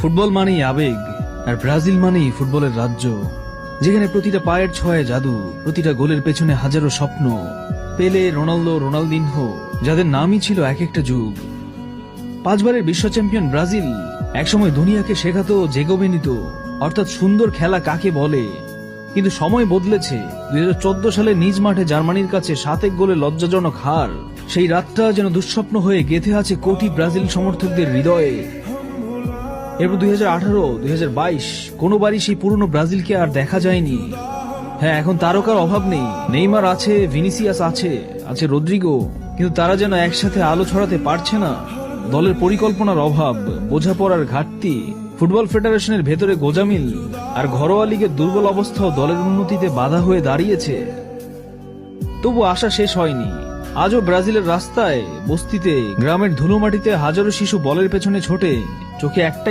Football মানেই আবেগ, আর Brazil মানেই ফুটবলের রাজ্য, যেখানে প্রতিটা পায়ের ছোঁয়ায় জাদু, প্রতিটা গোলের পেছনে হাজারো স্বপ্ন। পেলে, রোনালদো, রোনালদিনহো, যাদের নামই ছিল এক একটা যুগ। 5 বারের বিশ্ব চ্যাম্পিয়ন ব্রাজিল একসময় দুনিয়াকে শেখাতো জেগো বেনিতো, অর্থাৎ সুন্দর খেলা কাকে বলে। কিন্তু সময় বদলেছে। 2014 সালে নিজ মাঠে জার্মানির কাছে 7-1 গোলে লজ্জাজনক হার, সেই রাতটা যেন দুঃস্বপ্ন হয়ে গেঁথে আছে কোটি ব্রাজিল সমর্থকদের হৃদয়ে। এরপর 2018, 2022 কোনোবারই সেই পুরনো ব্রাজিলকে আর দেখা যায়নি। হ্যাঁ, এখন তারকার অভাব নেই, নেইমার আছে, ভিনিসিয়াস আছে রদ্রিগো, কিন্তু তারা যেন একসাথে আলো ছড়াতে পারছে না। দলের পরিকল্পনার অভাব, বোঝাপড়ার ঘাটতি, ফুটবল ফেডারেশনের ভেতরে গোজামিল, আর ঘরোয়া লিগের দুর্বল অবস্থাও দলের উন্নতিতে বাধা হয়ে দাঁড়িয়েছে। তবু আশা শেষ হয়নি। আজও ব্রাজিলের রাস্তায়, বস্তিতে, গ্রামের ধুলোমাটিতে হাজারো শিশু বলের পেছনে ছোটে, চোখে একটাই